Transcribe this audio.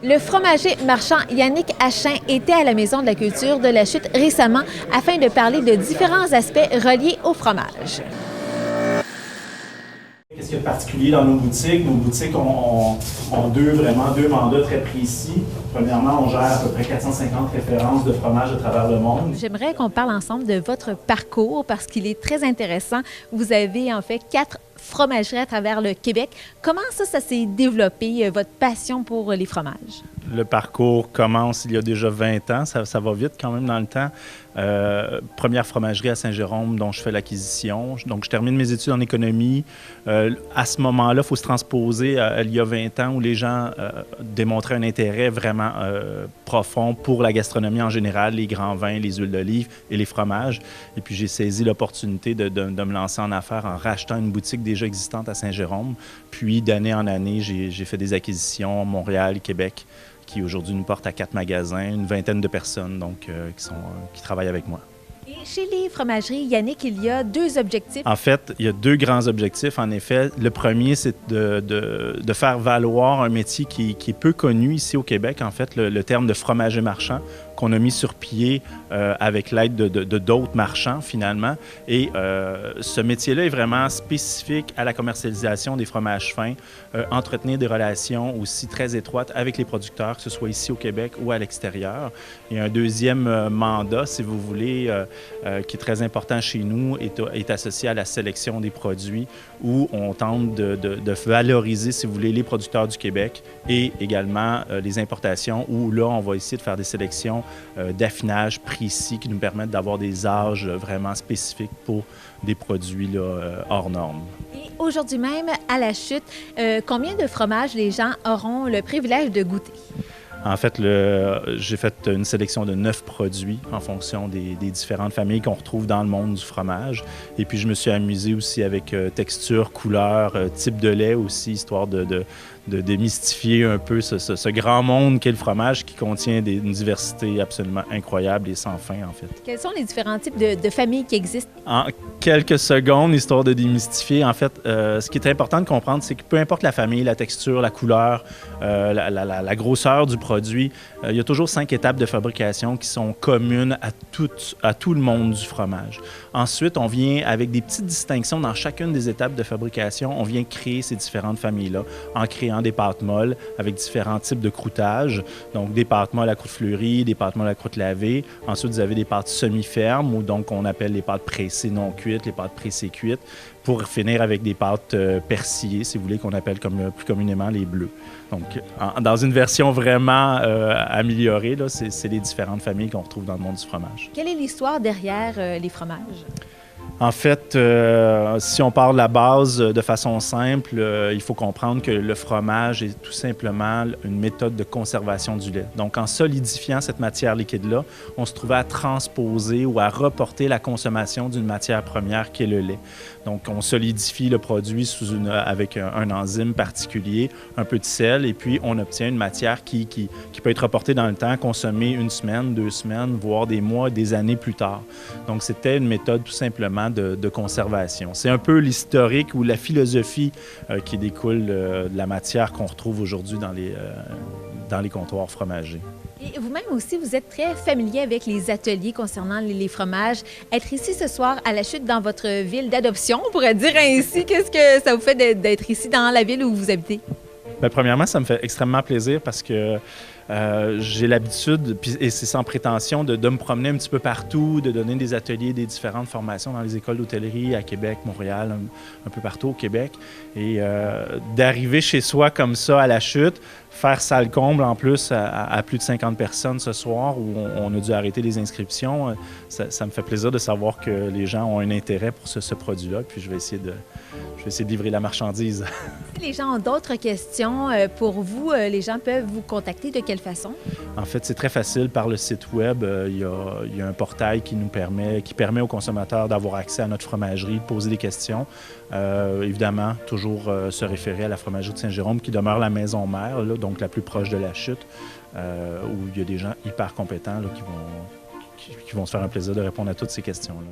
Le fromager marchand Yannick Achin était à la Maison de la culture de la Chute récemment afin de parler de différents aspects reliés au fromage. Qu'est-ce qu'il y a de particulier dans nos boutiques? Nos boutiques ont deux mandats très précis. Premièrement, on gère à peu près 450 références de fromage à travers le monde. J'aimerais qu'on parle ensemble de votre parcours parce qu'il est très intéressant. Vous avez en fait 4 fromageries à travers le Québec. Comment ça s'est développé, votre passion pour les fromages? Le parcours commence il y a déjà 20 ans, ça va vite quand même dans le temps. Première fromagerie à Saint-Jérôme dont je fais l'acquisition. Donc, je termine mes études en économie. À ce moment-là, il faut se transposer il y a 20 ans où les gens démontraient un intérêt vraiment profond pour la gastronomie en général, les grands vins, les huiles d'olive et les fromages. Et puis, j'ai saisi l'opportunité de me lancer en affaires en rachetant une boutique déjà existante à Saint-Jérôme. Puis, d'année en année, j'ai fait des acquisitions à Montréal, Québec, qui aujourd'hui nous porte à 4 magasins, une vingtaine de personnes donc, qui travaillent avec moi. Et chez les fromageries Yannick, il y a 2 objectifs. En fait, il y a 2 grands objectifs, en effet. Le premier, c'est de faire valoir un métier qui est peu connu ici au Québec, en fait, le terme de fromager marchand, qu'on a mis sur pied avec l'aide de d'autres marchands, finalement. Et ce métier-là est vraiment spécifique à la commercialisation des fromages fins, entretenir des relations aussi très étroites avec les producteurs, que ce soit ici au Québec ou à l'extérieur. Il y a un deuxième mandat, si vous voulez, qui est très important chez nous, est associé à la sélection des produits, où on tente de valoriser, si vous voulez, les producteurs du Québec et également les importations, où là, on va essayer de faire des sélections d'affinage précis qui nous permettent d'avoir des âges vraiment spécifiques pour des produits là, hors normes. Et aujourd'hui même, à la Chute, combien de fromages les gens auront le privilège de goûter? En fait, j'ai fait une sélection de 9 produits en fonction des différentes familles qu'on retrouve dans le monde du fromage. Et puis, je me suis amusé aussi avec texture, couleur, type de lait aussi, histoire de démystifier un peu ce grand monde qu'est le fromage qui contient une diversité absolument incroyable et sans fin, en fait. Quels sont les différents types de familles qui existent? En quelques secondes, histoire de démystifier, en fait, ce qui est important de comprendre, c'est que peu importe la famille, la texture, la couleur, la grosseur du produit, il y a toujours 5 étapes de fabrication qui sont communes à tout le monde du fromage. Ensuite, on vient avec des petites distinctions dans chacune des étapes de fabrication. On vient créer ces différentes familles-là en créant des pâtes molles avec différents types de croûtage. Donc, des pâtes molles à croûte fleurie, des pâtes molles à croûte lavée. Ensuite, vous avez des pâtes semi-fermes ou donc on appelle les pâtes pressées non cuites, les pâtes pressées cuites, pour finir avec des pâtes persillées, si vous voulez, qu'on appelle plus communément les bleus. Donc, dans une version vraiment améliorée, c'est les différentes familles qu'on retrouve dans le monde du fromage. Quelle est l'histoire derrière les fromages? En fait, si on part de la base de façon simple, il faut comprendre que le fromage est tout simplement une méthode de conservation du lait. Donc, en solidifiant cette matière liquide-là, on se trouvait à transposer ou à reporter la consommation d'une matière première qui est le lait. Donc, on solidifie le produit avec un enzyme particulier, un peu de sel, et puis on obtient une matière qui peut être reportée dans le temps, consommée 1 semaine, 2 semaines, voire des mois, des années plus tard. Donc, c'était une méthode tout simplement de conservation. C'est un peu l'historique ou la philosophie qui découle de la matière qu'on retrouve aujourd'hui dans les comptoirs fromagers. Et vous-même aussi, vous êtes très familier avec les ateliers concernant les fromages. Être ici ce soir à la Chute dans votre ville d'adoption, on pourrait dire ainsi, qu'est-ce que ça vous fait d'être ici dans la ville où vous habitez? Bien, premièrement, ça me fait extrêmement plaisir parce que j'ai l'habitude, et c'est sans prétention, de me promener un petit peu partout, de donner des ateliers, des différentes formations dans les écoles d'hôtellerie à Québec, Montréal, un peu partout au Québec. Et d'arriver chez soi comme ça à la Chute, faire salle comble en plus à plus de 50 personnes ce soir où on a dû arrêter les inscriptions, ça me fait plaisir de savoir que les gens ont un intérêt pour ce produit-là. Puis je vais essayer de livrer la marchandise. Si les gens ont d'autres questions pour vous, les gens peuvent vous contacter de quelle façon? En fait, c'est très facile par le site web. Il y a un portail qui permet aux consommateurs d'avoir accès à notre fromagerie, de poser des questions. Évidemment, toujours se référer à la fromagerie de Saint-Jérôme qui demeure la maison mère, là, donc la plus proche de la Chute, où il y a des gens hyper compétents là, qui vont se faire un plaisir de répondre à toutes ces questions-là.